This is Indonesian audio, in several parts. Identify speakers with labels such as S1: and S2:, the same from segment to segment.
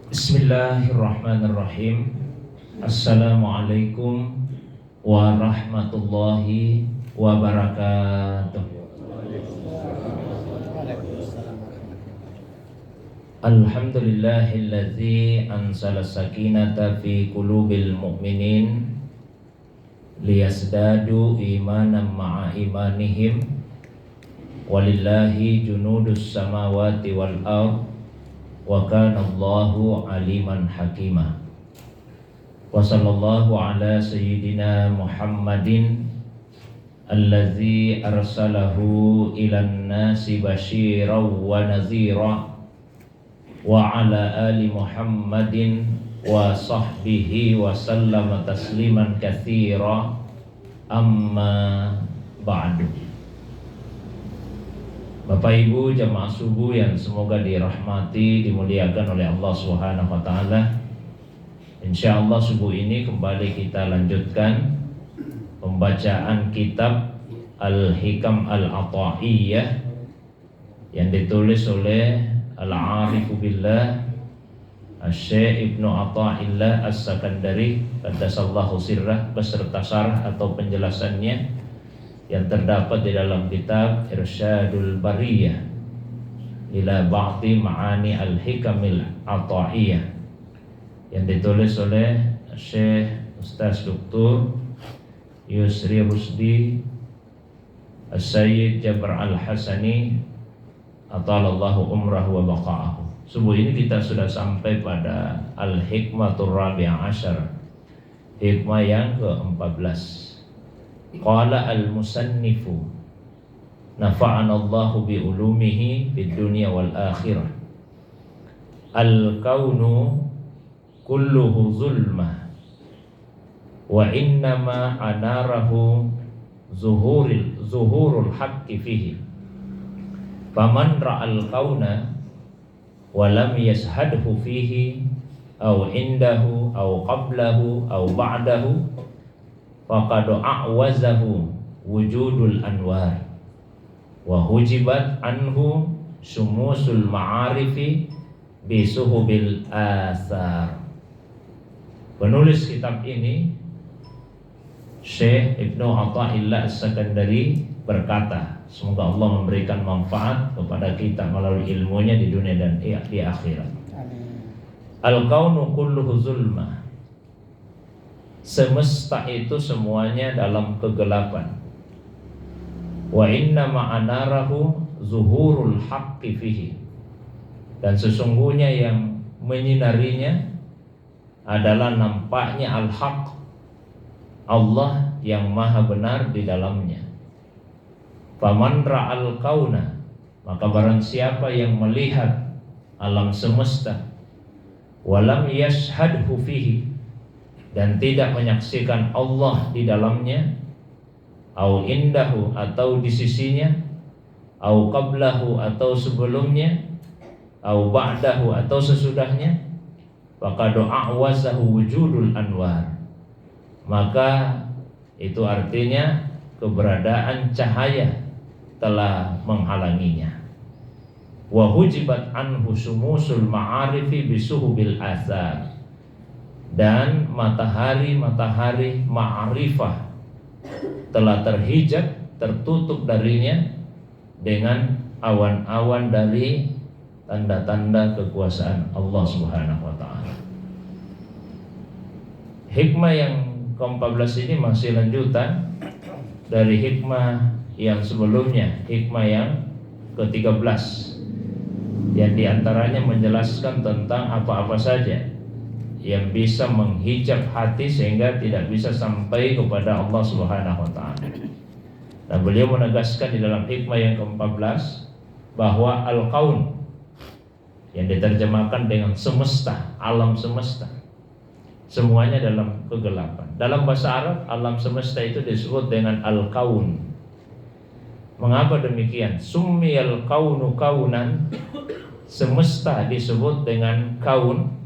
S1: Bismillahirrahmanirrahim. Assalamualaikum warahmatullahi wabarakatuh. Alhamdulillahilladzi ansala sakinata fi qulubil mu'minin liyasdadu imanan ma'a imanihim walillahi junudus samawati wal ardh wa kana Allahu aliman hakima. Wa sallallahu ala sayyidina Muhammadin allazi arsalahu ilan nasi basyiran wa nazira wa ala ali Muhammadin wa sahbihi wa sallama tasliman katsira, amma ba'du. Bapak Ibu jamaah subuh yang semoga dirahmati, dimuliakan oleh Allah Subhanahu wa taala. Insyaallah subuh ini kembali kita lanjutkan pembacaan kitab Al-Hikam Al-Ata'iyah yang ditulis oleh Al-Arifu Billah Asy-Syaikh Ibnu Athaillah As-Sakandari qaddasallahu sirrah, beserta syarah atau penjelasannya yang terdapat di dalam kitab Irsyadul Bariyah ila ba'di ma'ani al-hikamil ata'iyah yang ditulis oleh Syekh Ustaz Dr. Yusri Rusdi As-Sayyid Jabr Al-Hasani atalallahu umrahu wa baqa'ahu. Subuh ini kita sudah sampai pada Al-Hikmatur Rabi'ah Asyar, hikmah yang ke-14. Qala al-musannifu nafa'ana Allahu bi ulumihi fid dunya wal akhirah. Al-kaunu kulluhu zulmah wa innama anarahu zuhurul haqqi fihi. Faman ra'al kauna wa lam yashhadhu fihi aw indahu aw qablahu aw ba'dahu faqad a'wazahu wujudul anwar wa hujibat anhu sumusul ma'arifi bisuhubil asar. Penulis kitab ini Syekh Ibnu Athaillah As-Sakandari berkata, semoga Allah memberikan manfaat kepada kita melalui ilmunya di dunia dan di akhirat. Al-kaunu kulluhu zulmah. Semesta itu semuanya dalam kegelapan. Wa inna ma'anarahu zuhurul haqqi fihi. Dan sesungguhnya yang menyinarinya adalah nampaknya al-haq, Allah yang maha benar di dalamnya. Faman ra'al kauna, maka barang siapa yang melihat alam semesta, walam yashhadhu fihi, dan tidak menyaksikan Allah di dalamnya, au indahu atau di sisinya, au qablahu atau sebelumnya, au ba'dahu atau sesudahnya, faqad a'wazahu wujudul anwar, maka itu artinya keberadaan cahaya telah menghalanginya. Wa hujibat anhu sumusul ma'arifi bisuhubil athar, dan matahari ma'rifah telah terhijab, tertutup darinya dengan awan-awan dari tanda-tanda kekuasaan Allah Subhanahu wa taala. Hikmah yang ke-14 ini masih lanjutan dari hikmah yang sebelumnya, hikmah yang ke-13, yang diantaranya menjelaskan tentang apa-apa saja yang bisa menghijab hati sehingga tidak bisa sampai kepada Allah Subhanahu wa taala. Dan beliau menegaskan di dalam hikmah yang ke-14 bahwa al-kaun yang diterjemahkan dengan semesta, alam semesta, semuanya dalam kegelapan. Dalam bahasa Arab, alam semesta itu disebut dengan al-kaun. Mengapa demikian? Summiyal kaunu kaunan, semesta disebut dengan kaun,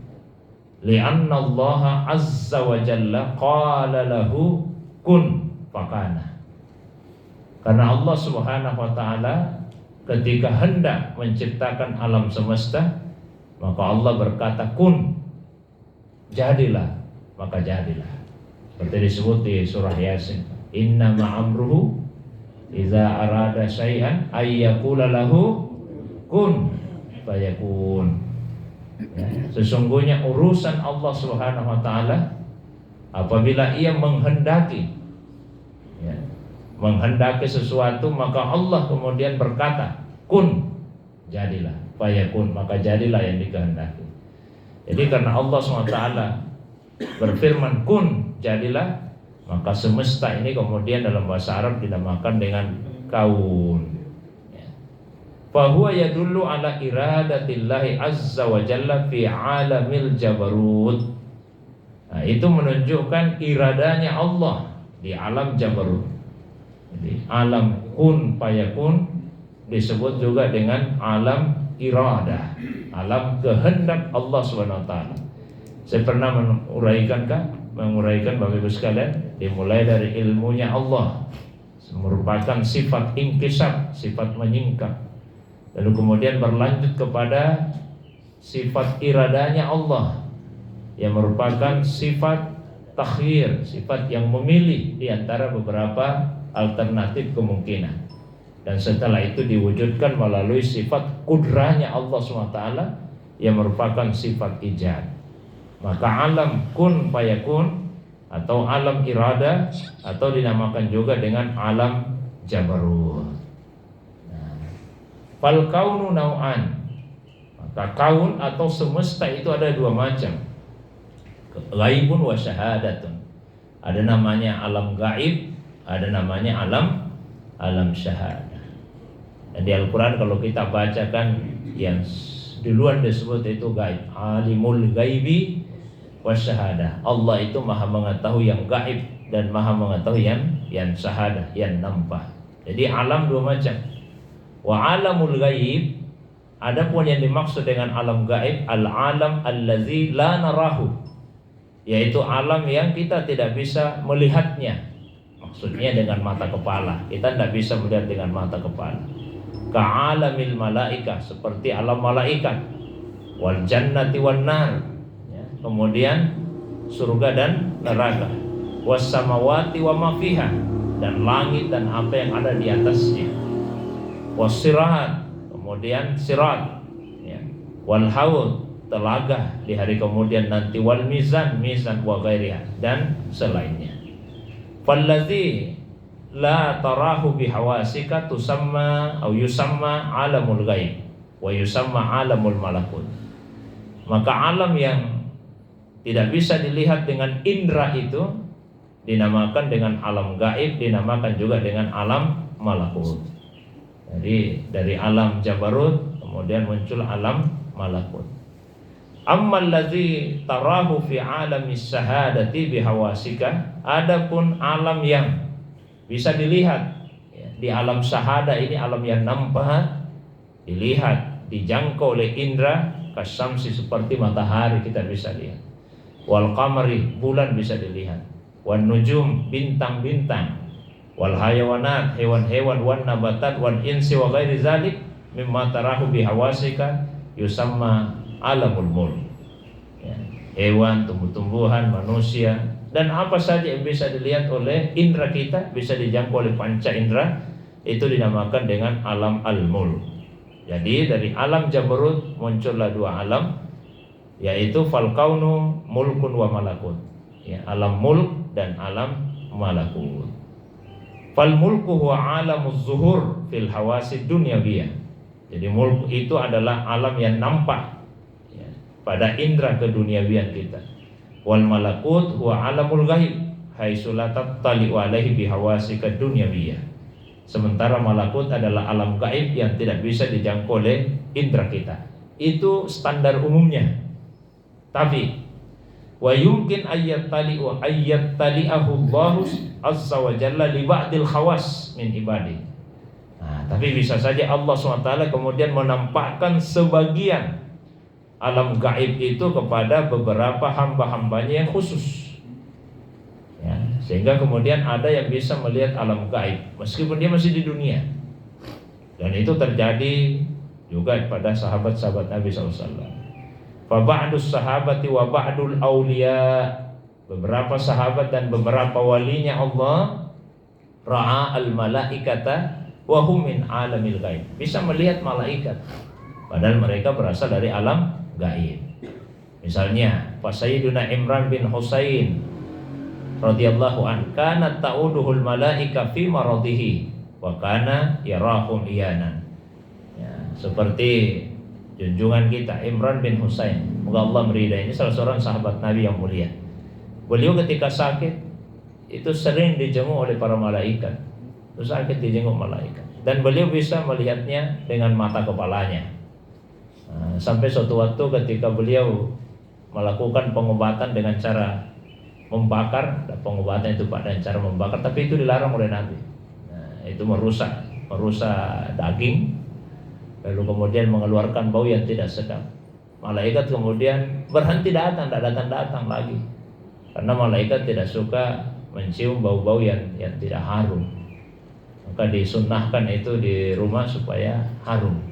S1: li'anna Allah azza wa jalla qala lahu kun fakana. Karena Allah Subhanahu wa taala ketika hendak menciptakan alam semesta, Maka Allah berkata kun, jadilah, maka jadilah. Seperti disebut di surah Yasin, inna ma'amruhu idza arada syai'an ayyaqula lahu kun fayakun. Ya, sesungguhnya urusan Allah Subhanahu wa taala apabila ia menghendaki, ya, menghendaki sesuatu, maka Allah kemudian berkata kun, jadilah, fayakun, maka jadilah yang dikehendaki. Jadi karena Allah SWT berfirman kun, jadilah, maka semesta ini kemudian dalam bahasa Arab dinamakan dengan kaun. Fahuwa yadullu ala iradatillahi azza wa jalla fi alamil jabarut. Nah, itu menunjukkan iradanya Allah di alam jabarut. Jadi alam kun fayakun disebut juga dengan alam iradah, alam kehendak Allah Subhanahu wa taala. Saya pernah menguraikan Bapak Ibu sekalian, dimulai dari ilmunya Allah, merupakan sifat inkisab, sifat menyingkap. Lalu kemudian berlanjut kepada sifat iradanya Allah yang merupakan sifat takhyir, sifat yang memilih di antara beberapa alternatif kemungkinan. Dan setelah itu diwujudkan melalui sifat kudrahnya Allah SWT yang merupakan sifat ijad. Maka alam kun fayakun atau alam irada atau dinamakan juga dengan alam jabarut. Fal kaunu nau'an. Maka kaun atau semesta itu ada dua macam, ghaibun wa syahadatun. Ada namanya alam gaib, ada namanya alam syahadah. Dan di Al-Quran kalau kita bacakan yang duluan disebut itu gaib, alimul ghaibi wasyahadah. Allah itu maha mengetahui yang gaib dan maha mengetahui yang syahadah, yang nampak. Jadi alam dua macam. Wa alamul ghaib, adapun yang dimaksud dengan alam gaib, al-alam allazi la narahu, yaitu alam yang kita tidak bisa melihatnya. Maksudnya dengan mata kepala. Kita tidak bisa melihat dengan mata kepala. Ka'alamil malaikah, seperti alam malaikat, wal jannati wan nar, ya. Kemudian surga dan neraka, was samawati wa ma fiha, dan langit dan apa yang ada di atasnya, was sirat, kemudian sirat, ya. Wal haud, telaga di hari kemudian nanti, wal mizan, mizan wa ghairiha, dan selainnya. Fallazi la tarahu bihawasika tusamma au yusamma alamul ghaib wa yusamma alamul malakut. Maka alam yang tidak bisa dilihat dengan indera itu dinamakan dengan alam gaib, dinamakan juga dengan alam malakut. Jadi dari alam jabarut kemudian muncul alam malakut. Ammal ladzi tarahu fi alamis syahadati bihawasika, adapun alam yang bisa dilihat, ya, di alam syahada ini alam yang nampak, dilihat, dijangkau oleh indra, kasyamsi seperti matahari kita bisa lihat, wal qamari, bulan bisa dilihat, wan nujum, bintang-bintang, wal hayawanat, hewan-hewan, wan nabatat, wan insi wa ghairi zalik mimma tarahu bihawasika yusamma alamul mulk, ya, hewan, tumbuh-tumbuhan, manusia, dan apa saja yang bisa dilihat oleh indera kita, bisa dijangkau oleh panca indera, itu dinamakan dengan alam al-mulk. Jadi dari alam jabarut muncullah dua alam, yaitu fal kaunu mulkun wa malakut, ya, alam mulk dan alam malakut. Fal mulku huwa alamuz zuhur fil hawasid dunyawiyah. Jadi mulk itu adalah alam yang nampak, ya, pada indera keduniawian kita. Wal malakut huwa alamul ghaib haitsu la tattali'u alaihi bihawasika dunyawiyah. Sementara malakut adalah alam gaib yang tidak bisa dijangkau oleh indera kita. Itu standar umumnya. Tapi wa yumkin ayyatali'u ayyatali'ahu Allah azza wa jalla li ba'dil khawas min ibadi. Nah, tapi bisa saja Allah SWT kemudian menampakkan sebagian alam gaib itu kepada beberapa hamba-hambanya yang khusus, ya, sehingga kemudian ada yang bisa melihat alam gaib meskipun dia masih di dunia. Dan itu terjadi juga pada sahabat-sahabat Nabi SAW. Fa ba'dus sahabati wa ba'dul auliya, beberapa sahabat dan beberapa walinya Allah, ra'a al malaikata wa hum min alamil ghaib, bisa melihat malaikat padahal mereka berasal dari alam gaib. Misalnya Sayyiduna Imran bin Husain radhiyallahu an, kana ta'uduhul malaika fi maradihi wa kana yarahum iyanan. Ya, seperti junjungan kita Imran bin Husain, semoga Allah meridai, ini salah seorang sahabat Nabi yang mulia. Beliau ketika sakit itu sering dijenguk oleh para malaikat. Itu sakit dijenguk malaikat, dan beliau bisa melihatnya dengan mata kepalanya. Sampai suatu waktu ketika beliau melakukan pengobatan dengan cara membakar, pengobatan itu Pak dengan cara membakar, tapi itu dilarang oleh Nabi. Itu merusak daging, lalu kemudian mengeluarkan bau yang tidak sedap. Malaikat kemudian berhenti datang, tidak datang lagi, karena malaikat tidak suka mencium bau-bau yang tidak harum. Maka disunnahkan itu di rumah supaya harum.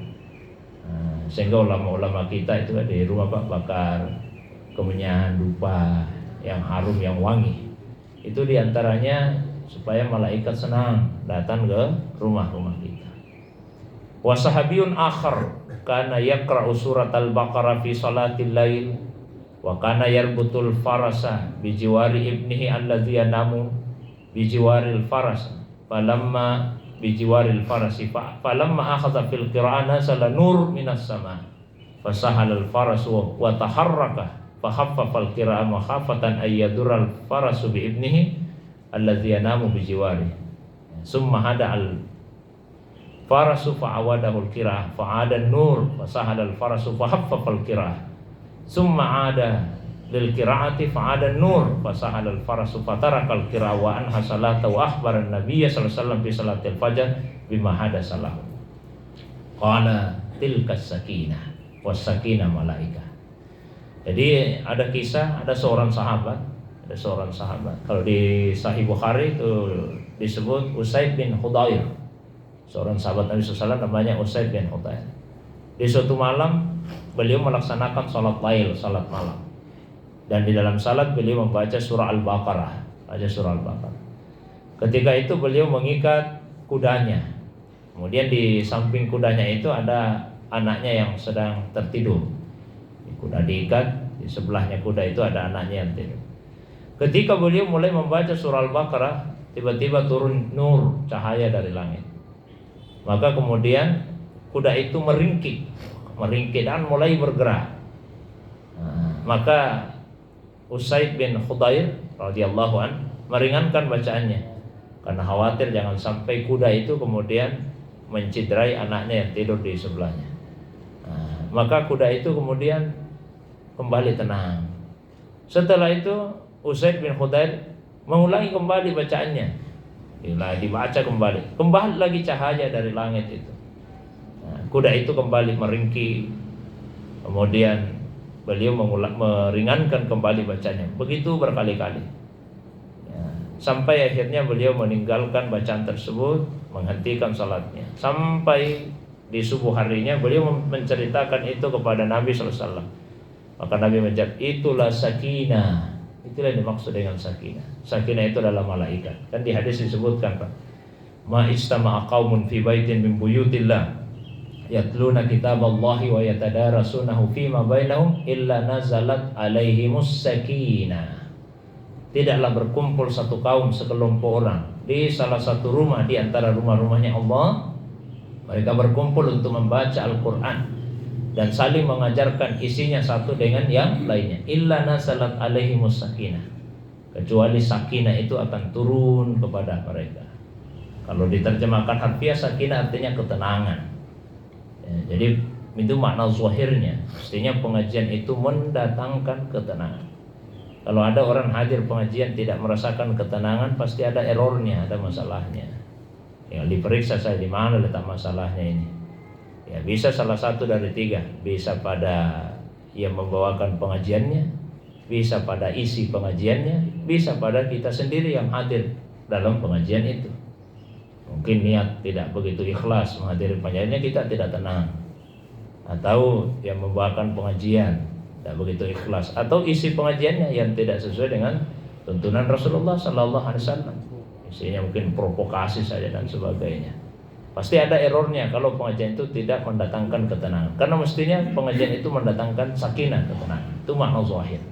S1: Sehingga ulama-ulama kita itu di rumah Pak bakar kemenyan, dupa yang harum, yang wangi. Itu diantaranya supaya malaikat senang datang ke rumah-rumah kita. Wa sahabiyun akhar kana yaqra'u surat al-Baqarah fi salatil lail wa kana yarbutul farasa bi jiwari ibnihi alladzi yanamu bi jiwaril faras falamma bi jiwaril farasi falamma akhadha fil qira'ah nazala nur minas sama fasahala al farasu wa taharraka fakhaffafa al qira'ah makhafatan ay yadural farasu bi ibnihi alladzi yanamu bi jiwari summa hada al farasu fa'awadahu al qira'ah fa'ada an-nur fasahala al farasu fakhaffafa al qira'ah summa ada lil qira'ati fa'ada an-nur fasahala al farasu fataraka al qira'ah wa anha salata wa akhbara an-nabiy sallallahu alaihi wasallam fi salatil fajr bima hadasa lahu qala tilka sakinah was sakinah malaikah. Jadi ada kisah, ada seorang sahabat. Kalau di Sahih Bukhari itu disebut Usaid bin Hudayr, seorang sahabat Nabi SAW namanya Usaid bin Hudayr. Di suatu malam beliau melaksanakan salat lail, salat malam, dan di dalam salat beliau membaca surah Al-Baqarah, Ketika itu beliau mengikat kudanya. Kemudian di samping kudanya itu ada anaknya yang sedang tertidur. Kuda diikat, di sebelahnya kuda itu ada anaknya yang tidur. Ketika beliau mulai membaca surah Al-Baqarah, tiba-tiba turun nur, cahaya dari langit. Maka kemudian kuda itu meringkik dan mulai bergerak. Maka Usaid bin Hudayr radhiyallahu an meringankan bacaannya, karena khawatir jangan sampai kuda itu kemudian menciderai anaknya yang tidur di sebelahnya. Maka kuda itu kemudian kembali tenang. Setelah itu Usaid bin Hudayr mengulangi kembali bacaannya, dibaca kembali lagi cahaya dari langit itu. Kuda itu kembali meringkik. Kemudian beliau meringankan kembali bacanya. Begitu berkali-kali, sampai akhirnya beliau meninggalkan bacaan tersebut, menghentikan salatnya. Sampai di subuh harinya beliau menceritakan itu kepada Nabi SAW. Maka Nabi menjawab, itulah sakinah. Itulah yang dimaksud dengan sakinah. Sakinah itu adalah malaikat. Kan di hadis disebutkan, Pak, ma istama'a qaumun fi baitin min buyutillah yatluna kitaballahi wa yatadarasunahu fima bainahum illa nazalat alaihimus sakinah. Tidaklah berkumpul satu kaum, sekelompok orang di salah satu rumah di antara rumah-rumahnya Allah. Mereka berkumpul untuk membaca Al-Quran dan saling mengajarkan isinya satu dengan yang lainnya. Illa nazalat alaihimus sakinah, kecuali sakinah itu akan turun kepada mereka. Kalau diterjemahkan harfiah, sakinah artinya ketenangan. Jadi itu makna zahirnya. Mestinya pengajian itu mendatangkan ketenangan. Kalau ada orang hadir pengajian tidak merasakan ketenangan, pasti ada errornya, ada masalahnya. Ya, diperiksa saya di mana letak masalahnya ini. Ya, bisa salah satu dari tiga. Bisa pada yang membawakan pengajiannya, bisa pada isi pengajiannya, bisa pada kita sendiri yang hadir dalam pengajian itu. Mungkin niat tidak begitu ikhlas menghadiri pengajiannya, kita tidak tenang. Atau yang membawakan pengajian tidak begitu ikhlas, atau isi pengajiannya yang tidak sesuai dengan tuntunan Rasulullah Sallallahu Alaihi Wasallam, isinya mungkin provokasi saja dan sebagainya. Pasti ada errornya kalau pengajian itu tidak mendatangkan ketenangan, karena mestinya pengajian itu mendatangkan sakinah, ketenangan. Itu makna zahir.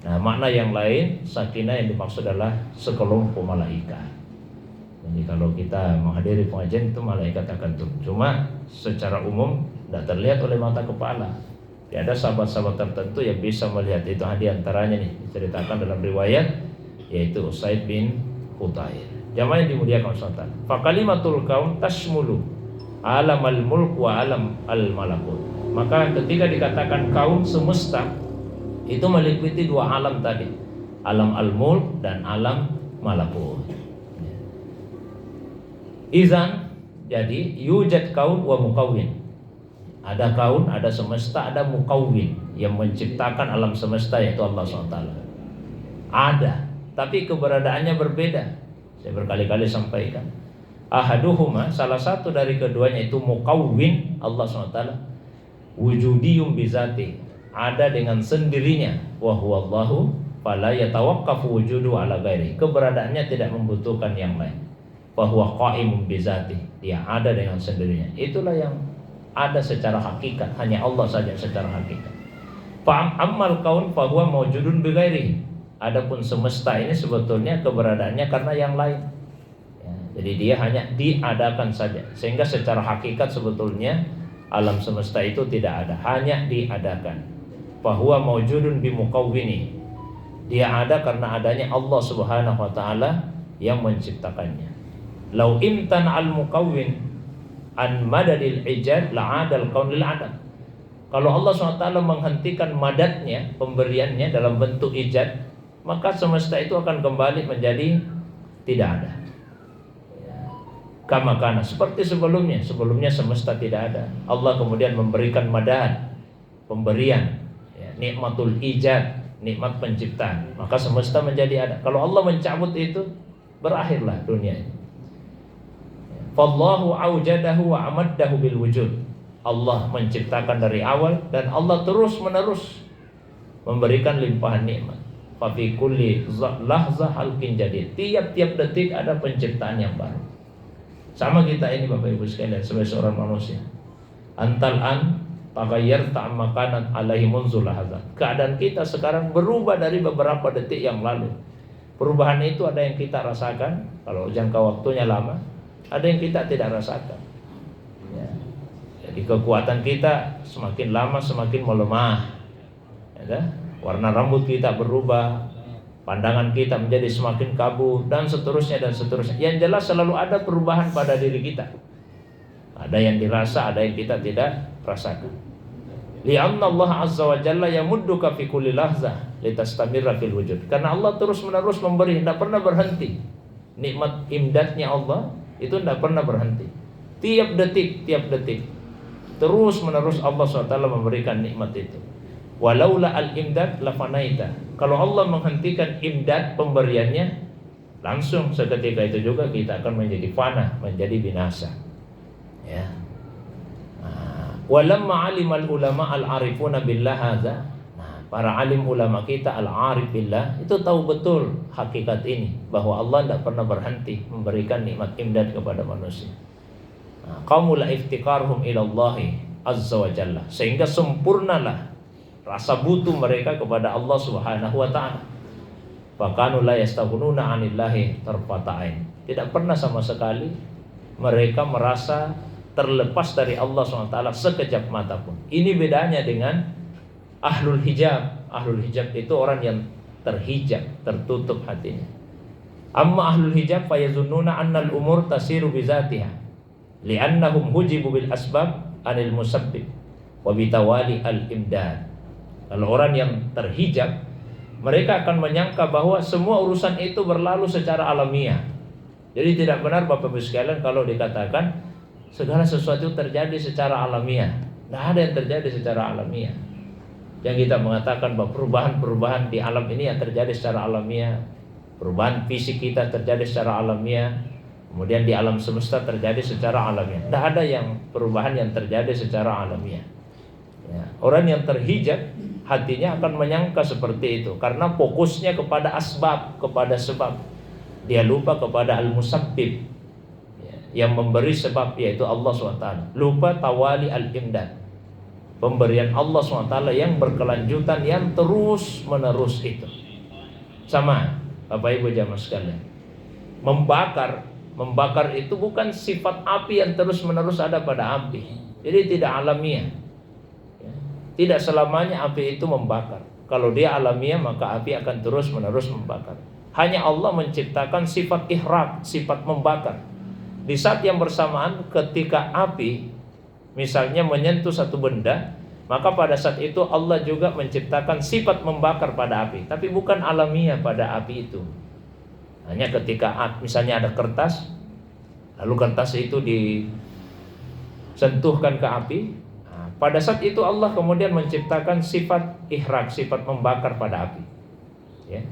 S1: Nah, makna yang lain, sakinah yang dimaksud adalah sekelompok malaikat. Jadi kalau kita menghadiri pengajian itu malaikat akan turun. Cuma secara umum tidak terlihat oleh mata kepala. Ya, ada sahabat-sahabat tertentu yang bisa melihat itu. Di antaranya nih diceritakan dalam riwayat, yaitu Usaid bin Hudayr. Jamaah yang dimuliakan Allah. Fa kalimatul kaun tashmulu alam al-mulk wa alam al-malakut. Maka ketika dikatakan kaun, semesta, itu meliputi dua alam tadi, alam al-mulk dan alam malakut. Izan, jadi yujad kaun wa mukawwin. Ada kaun, ada semesta, ada mukawwin yang menciptakan alam semesta, yaitu Allah SWT. Ada, tapi keberadaannya berbeda. Saya berkali-kali sampaikan. Ahaduhuma, salah satu dari keduanya itu mukawwin, Allah SWT. Wujudiyum bizati, ada dengan sendirinya. Wa huwallahu fala yatawaqqafu wujudu ala ghairi. Keberadaannya tidak membutuhkan yang lain. Bahwa qaimun bizati, dia ada dengan sendirinya. Itulah yang ada secara hakikat, hanya Allah saja secara hakikat. Fa ammal kaun fa huwa mawjudun bi ghairi. Adapun semesta ini sebetulnya keberadaannya karena yang lain. Ya, jadi dia hanya diadakan saja, sehingga secara hakikat sebetulnya alam semesta itu tidak ada, hanya diadakan. Fa huwa mawjudun bi mukawwini. Dia ada karena adanya Allah Subhanahu wa taala yang menciptakannya. Lau imtan al-mukawwin an madadil ijad la'adal kaun lil adam. Kalau Allah SWT menghentikan madatnya, pemberiannya dalam bentuk ijad, maka semesta itu akan kembali menjadi tidak ada. Kama kana, seperti sebelumnya. Sebelumnya semesta tidak ada. Allah kemudian memberikan madad, pemberian, ya, nikmatul ijad, nikmat penciptaan, maka semesta menjadi ada. Kalau Allah mencabut itu, berakhirlah dunia ini. Fallahu aujadahu wa amaddahu bil wujud. Allah menciptakan dari awal dan Allah terus menerus memberikan limpahan nikmat. Fa fi kulli lahzah halqin jadid. Tiap-tiap detik ada penciptaan yang baru. Sama kita ini Bapak Ibu sekalian sebagai seorang manusia. Antal an taghayyar ta'makanat alaihi munzul lahzah. Keadaan kita sekarang berubah dari beberapa detik yang lalu. Perubahan itu ada yang kita rasakan kalau jangka waktunya lama, ada yang kita tidak rasakan. Ya. Jadi kekuatan kita semakin lama semakin melemah. Ya, warna rambut kita berubah, pandangan kita menjadi semakin kabur, dan seterusnya dan seterusnya. Yang jelas selalu ada perubahan pada diri kita. Ada yang dirasa, ada yang kita tidak rasakan. Li'anna Allah azza wa jalla yamudduka fi kulli lahzah litastamirra fil wujud. Karena Allah terus menerus memberi, tidak pernah berhenti. Nikmat imdadnya Allah itu tidak pernah berhenti. Tiap detik terus menerus Allah SWT memberikan nikmat itu. Walaula al-imdad lafanaita. Kalau Allah menghentikan imdad pemberiannya, langsung seketika itu juga kita akan menjadi fana, menjadi binasa. Ya. Walamma alimal ulama al-arifuna billah hadza. Para alim ulama kita al-arif billah itu tahu betul hakikat ini, bahwa Allah tidak pernah berhenti memberikan nikmat imdad kepada manusia. Qaumul iftiqarhum ila Allah azza wa jalla, sehingga sempurnalah rasa butuh mereka kepada Allah Subhanahu wa taala. Fakanu la yastaghununa 'anillahi tarfata'ain. Tidak pernah sama sekali mereka merasa terlepas dari Allah SWT sekejap mata pun. Ini bedanya dengan ahlul hijab. Ahlul hijab itu orang yang terhijab, tertutup hatinya. Amma ahlul hijab fayazunnuna annal umur tasiru bizatiha li'annahum hujibu bil asbab anil musabbib wa bitawali al-imdad. Kalau orang yang terhijab, mereka akan menyangka bahwa semua urusan itu berlalu secara alamiah. Jadi tidak benar Bapak Ibu sekalian kalau dikatakan segala sesuatu terjadi secara alamiah. Tidak ada yang terjadi secara alamiah. Yang kita mengatakan bahwa perubahan-perubahan di alam ini yang terjadi secara alamiah, perubahan fisik kita terjadi secara alamiah, kemudian di alam semesta terjadi secara alamiah. Tidak ada yang perubahan yang terjadi secara alamiah. Ya. Orang yang terhijab hatinya akan menyangka seperti itu, karena fokusnya kepada asbab, kepada sebab. Dia lupa kepada al-musabbib, yang memberi sebab, yaitu Allah SWT. Lupa tawali al-imdad, pemberian Allah SWT yang berkelanjutan, yang terus menerus itu. Sama Bapak Ibu jamaah sekalian, membakar itu bukan sifat api yang terus menerus ada pada api. Jadi tidak alamiah. Tidak selamanya api itu membakar. Kalau dia alamiah, maka api akan terus menerus membakar. Hanya Allah menciptakan sifat ihraq, sifat membakar. Di saat yang bersamaan ketika api misalnya menyentuh satu benda, maka pada saat itu Allah juga menciptakan sifat membakar pada api, tapi bukan alamiah pada api itu. Hanya ketika misalnya ada kertas, lalu kertas itu disentuhkan ke api, pada saat itu Allah kemudian menciptakan sifat ihraq, sifat membakar pada api.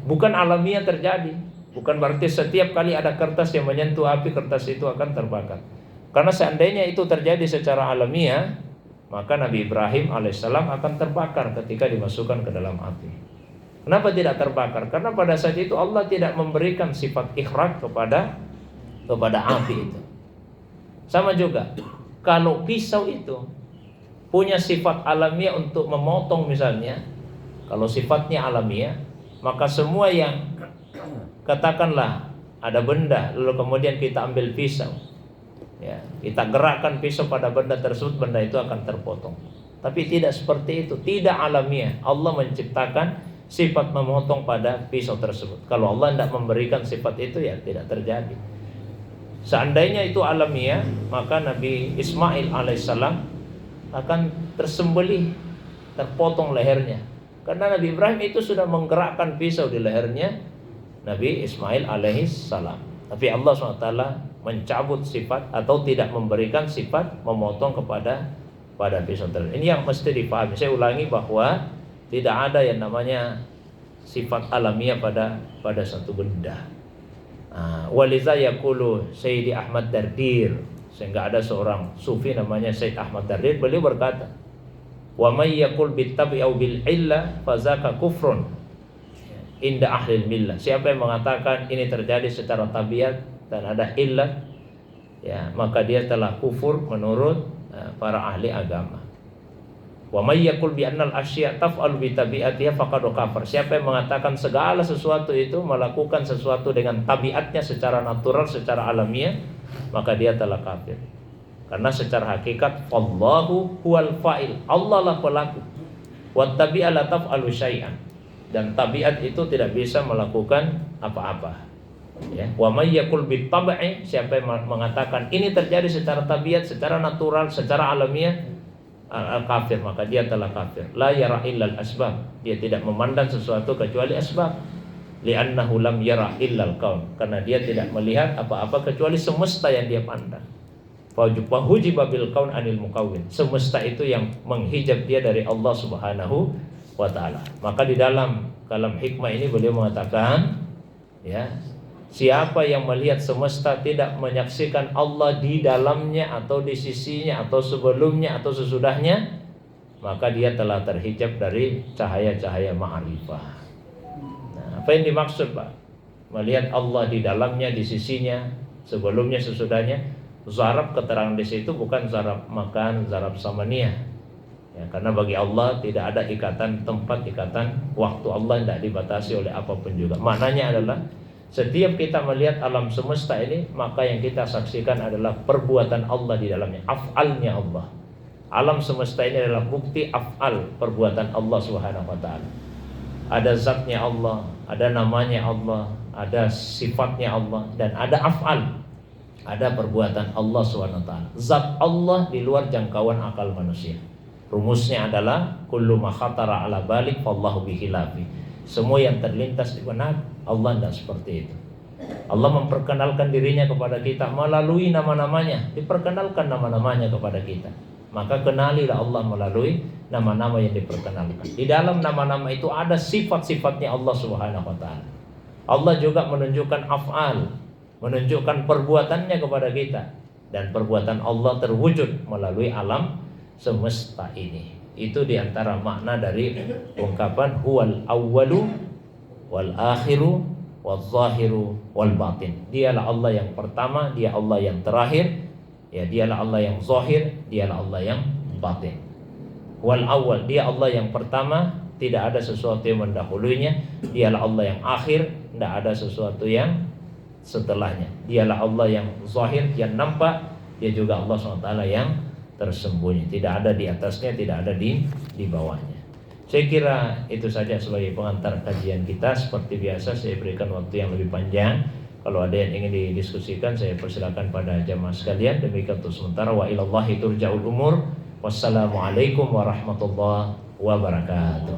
S1: Bukan alamiah terjadi. Bukan berarti setiap kali ada kertas yang menyentuh api, kertas itu akan terbakar. Karena seandainya itu terjadi secara alamiah, maka Nabi Ibrahim alaihissalam akan terbakar ketika dimasukkan ke dalam api. Kenapa tidak terbakar? Karena pada saat itu Allah tidak memberikan sifat ihraq kepada api itu. Sama juga, kalau pisau itu punya sifat alamiah untuk memotong misalnya, kalau sifatnya alamiah, maka semua yang katakanlah ada benda, lalu kemudian kita ambil pisau, kita gerakkan pisau pada benda tersebut, benda itu akan terpotong. Tapi tidak seperti itu, tidak alamiah. Allah menciptakan sifat memotong pada pisau tersebut. Kalau Allah tidak memberikan sifat itu, ya tidak terjadi. Seandainya itu alamiah, maka Nabi Ismail alaihissalam akan tersembelih, terpotong lehernya. Karena Nabi Ibrahim itu sudah menggerakkan pisau di lehernya Nabi Ismail alaihissalam. Tapi Allah SWT mencabut sifat atau tidak memberikan sifat memotong pada pisau tersebut. Ini yang mesti dipahami. Saya ulangi bahwa tidak ada yang namanya sifat alamiah pada satu benda. Waliza yaqulu Sayyidi Ahmad Dardir, sehingga ada seorang sufi namanya Sayyid Ahmad Dardir, beliau berkata, wa may yaqul bittabi au bil illah fazaka kufrun inda ahli millah. Siapa yang mengatakan ini terjadi secara tabiat dan ada illah, maka dia telah kufur menurut para ahli agama. Wa may yaqul bi annal asya' taf'alu bi tabi'atiha faqad kafar. Siapa yang mengatakan segala sesuatu itu melakukan sesuatu dengan tabiatnya secara natural, secara alamiah, maka dia telah kafir. Karena secara hakikat Allahu huwal fa'il, Allah lah pelaku. Wa tabi'a la taf'alu syai'an, dan tabiat itu tidak bisa melakukan apa-apa. Wa may yaqul bit tab'i, siapa yang mengatakan ini terjadi secara tabiat, secara natural, secara alamiah, kafir, maka dia telah kafir. La yara illal asbab, dia tidak memandang sesuatu kecuali asbab. Li'annahu lam yara illal kaun, karena dia tidak melihat apa-apa kecuali semesta yang dia pandang. Fahujiba bil kaun anil mukawwin, semesta itu yang menghijab dia dari Allah Subhanahu wa ta'ala. Maka di dalam kalam hikmah ini beliau mengatakan, siapa yang melihat semesta tidak menyaksikan Allah di dalamnya atau di sisinya atau sebelumnya atau sesudahnya, maka dia telah terhijab dari cahaya-cahaya ma'rifah. Apa yang dimaksud Pak? Melihat Allah di dalamnya, di sisinya, sebelumnya, sesudahnya. Zarab keterangan di situ bukan zarab makan, zarab samaniyah. Karena bagi Allah tidak ada ikatan tempat, ikatan waktu. Allah tidak dibatasi oleh apapun juga. Maknanya adalah setiap kita melihat alam semesta ini, maka yang kita saksikan adalah perbuatan Allah di dalamnya, af'alnya Allah. Alam semesta ini adalah bukti af'al, perbuatan Allah Subhanahu wa ta'ala. Ada zatnya Allah, ada namanya Allah, ada sifatnya Allah, dan ada af'al, ada perbuatan Allah SWT. Zat Allah di luar jangkauan akal manusia. Rumusnya adalah kullu ma khatara ala balik fallahu bihilafi. Semua yang terlintas di benak Allah tidak seperti itu. Allah memperkenalkan dirinya kepada kita melalui nama-namanya. Diperkenalkan nama-namanya kepada kita. Maka kenalilah Allah melalui nama-nama yang diperkenalkan. Di dalam nama-nama itu ada sifat-sifatnya Allah Subhanahu wa ta'ala. Allah juga menunjukkan af'al, menunjukkan perbuatannya kepada kita, dan perbuatan Allah terwujud melalui alam semesta ini. Itu diantara makna dari ungkapan huwal awwalu wal akhiru wal zahiru wal batin. Dialah Allah yang pertama, dia Allah yang terakhir, ya dialah Allah yang zahir, dialah Allah yang batin. Wal awal, dia Allah yang pertama, tidak ada sesuatu yang mendahulunya. Dialah Allah yang akhir, tidak ada sesuatu yang setelahnya. Dialah Allah yang zahir, yang nampak. Dia juga Allah SWT yang tersembunyi, tidak ada di atasnya, tidak ada di bawahnya. Saya kira itu saja sebagai pengantar kajian kita. Seperti biasa saya berikan waktu yang lebih panjang. Kalau ada yang ingin didiskusikan, saya persilakan pada jamaah sekalian. Demikian untuk sementara. Wa ilallahi turja'ul umur. Wassalamualaikum warahmatullahi wabarakatuh.